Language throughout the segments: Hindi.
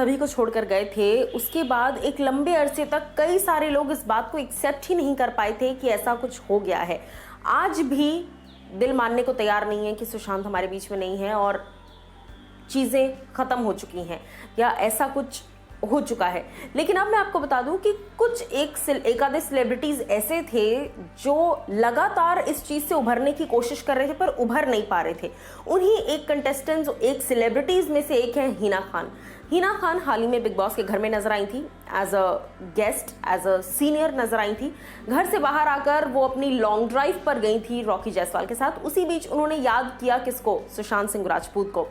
सभी को छोड़कर गए थे, उसके बाद एक लंबे अरसे तक कई सारे लोग इस बात को एक्सेप्ट ही नहीं कर पाए थे कि ऐसा कुछ हो गया है। आज भी दिल मानने को तैयार नहीं है कि सुशांत हमारे बीच में नहीं है और चीज़ें ख़त्म हो चुकी हैं या ऐसा कुछ हो चुका है। लेकिन अब मैं आपको बता दूं कि कुछ एक आधे सेलिब्रिटीज़ ऐसे थे जो लगातार इस चीज़ से उभरने की कोशिश कर रहे थे पर उभर नहीं पा रहे थे। उन्हीं एक कंटेस्टेंट, एक सेलिब्रिटीज़ में से एक है हिना खान। हिना खान हाल ही में बिग बॉस के घर में नजर आई थी, as a guest, as a senior नजर आई थी। घर से बाहर आकर वो अपनी लॉन्ग ड्राइव पर गई थी रॉकी जायसवाल के साथ। उसी बीच उन्होंने याद किया किसको? सुशांत सिंह राजपूत को।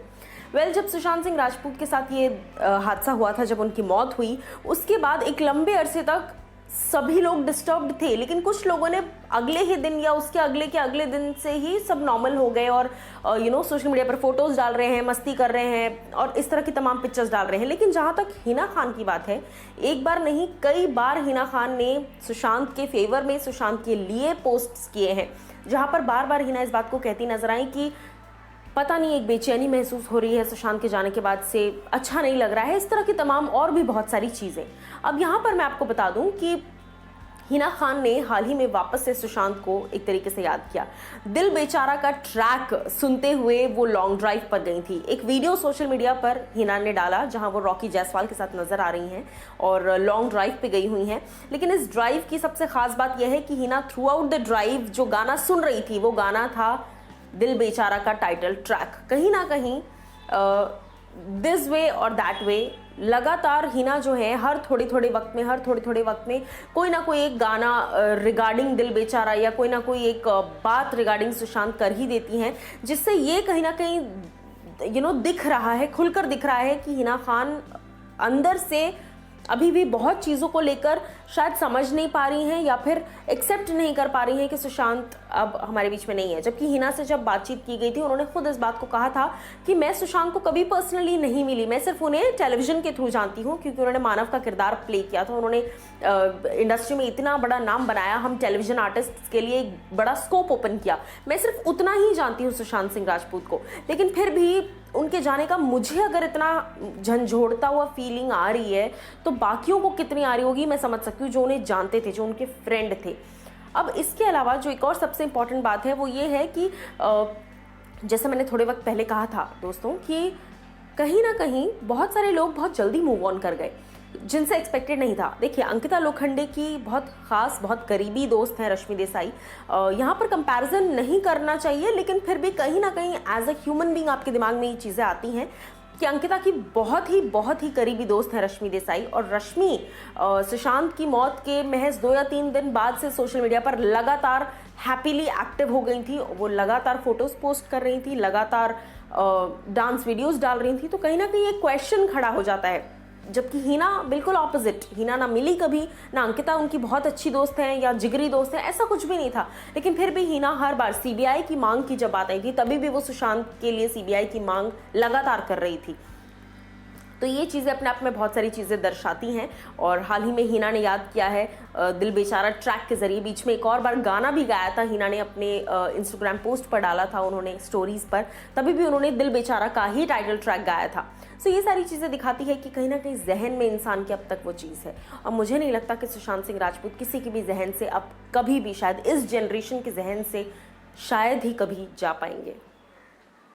जब सुशांत सिंह राजपूत के साथ ये हादसा हुआ था, जब उनकी मौत हुई, उसके बाद एक लंबे अरसे तक सभी लोग डिस्टर्ब्ड थे। लेकिन कुछ लोगों ने अगले ही दिन या उसके अगले के अगले दिन से ही सब नॉर्मल हो गए और सोशल मीडिया पर फोटोज डाल रहे हैं, मस्ती कर रहे हैं और इस तरह की तमाम पिक्चर्स डाल रहे हैं। लेकिन जहां तक हिना खान की बात है, एक बार नहीं कई बार हिना खान ने सुशांत के फेवर में, सुशांत के लिए पोस्ट्स किए हैं, जहां पर बार बार हिना इस बात को कहती नजर आई कि पता नहीं, एक बेचैनी महसूस हो रही है सुशांत के जाने के बाद से, अच्छा नहीं लग रहा है, इस तरह की तमाम और भी बहुत सारी चीज़ें। अब यहाँ पर मैं आपको बता दूं कि हिना खान ने हाल ही में वापस से सुशांत को एक तरीके से याद किया। दिल बेचारा का ट्रैक सुनते हुए वो लॉन्ग ड्राइव पर गई थी। एक वीडियो सोशल मीडिया पर हिना ने डाला जहां वो रॉकी जायसवाल के साथ नजर आ रही हैं और लॉन्ग ड्राइव पे गई हुई हैं। लेकिन इस ड्राइव की सबसे खास बात यह है कि Hina through out the drive जो गाना सुन रही थी, वो गाना था दिल बेचारा का टाइटल ट्रैक। कहीं ना कहीं दिस वे और दैट वे लगातार हिना जो है हर थोड़े थोड़े वक्त में कोई ना कोई एक गाना रिगार्डिंग दिल बेचारा या कोई ना कोई एक बात रिगार्डिंग सुशांत कर ही देती हैं, जिससे ये कहीं ना कहीं दिख रहा है, खुलकर दिख रहा है कि हिना खान अंदर से अभी भी बहुत चीज़ों को लेकर शायद समझ नहीं पा रही हैं या फिर एक्सेप्ट नहीं कर पा रही हैं कि सुशांत अब हमारे बीच में नहीं है। जबकि हिना से जब बातचीत की गई थी, उन्होंने खुद इस बात को कहा था कि मैं सुशांत को कभी पर्सनली नहीं मिली, मैं सिर्फ उन्हें टेलीविजन के थ्रू जानती हूँ, क्योंकि उन्होंने मानव का किरदार प्ले किया था। उन्होंने इंडस्ट्री में इतना बड़ा नाम बनाया, हम टेलीविजन आर्टिस्ट के लिए एक बड़ा स्कोप ओपन किया, मैं सिर्फ उतना ही जानती हूँ सुशांत सिंह राजपूत को। लेकिन फिर भी उनके जाने का मुझे अगर इतना झंझोड़ता हुआ फीलिंग आ रही है, तो बाकियों को कितनी आ रही होगी मैं समझ सकती हूँ, जो उन्हें जानते थे, जो उनके फ्रेंड थे। अब इसके अलावा जो एक और सबसे इंपॉर्टेंट बात है वो ये है कि जैसे मैंने थोड़े वक्त पहले कहा था दोस्तों कि कहीं ना कहीं बहुत सारे लोग बहुत जल्दी मूव ऑन कर गए, जिनसे एक्सपेक्टेड नहीं था। देखिए, अंकिता लोखंडे की बहुत खास, बहुत करीबी दोस्त हैं रश्मि देसाई। यहाँ पर कंपैरिजन नहीं करना चाहिए, लेकिन फिर भी कहीं ना कहीं एज अ ह्यूमन बीइंग आपके दिमाग में ये चीज़ें आती हैं कि अंकिता की बहुत ही करीबी दोस्त है रश्मि देसाई। और रश्मि सुशांत की मौत के महज 2 या 3 दिन बाद से सोशल मीडिया पर लगातार हैप्पीली एक्टिव हो गई थी। वो लगातार फोटोज पोस्ट कर रही थी, लगातार डांस वीडियोस डाल रही थी। तो कहीं ना कहीं एक क्वेश्चन खड़ा हो जाता है। जबकि हिना बिल्कुल ऑपोजिट, हिना ना मिली कभी, ना अंकिता उनकी बहुत अच्छी दोस्त हैं या जिगरी दोस्त हैं, ऐसा कुछ भी नहीं था। लेकिन फिर भी हिना हर बार सीबीआई की मांग की जब बात आई थी, तभी भी वो सुशांत के लिए सीबीआई की मांग लगातार कर रही थी। तो ये चीज़ें अपने आप में बहुत सारी चीज़ें दर्शाती हैं। और हाल ही में हिना ने याद किया है दिल बेचारा ट्रैक के जरिए। बीच में एक और बार गाना भी गाया था, हिना ने अपने इंस्टाग्राम पोस्ट पर डाला था उन्होंने स्टोरीज पर, तभी भी उन्होंने दिल बेचारा का ही टाइटल ट्रैक गाया था। सो ये सारी चीज़ें दिखाती है कि कहीं ना कहीं जहन में इंसान के अब तक वो चीज़ है। और मुझे नहीं लगता कि सुशांत सिंह राजपूत किसी की भी जहन से अब कभी भी, शायद इस जनरेशन के जहन से शायद ही कभी जा पाएंगे।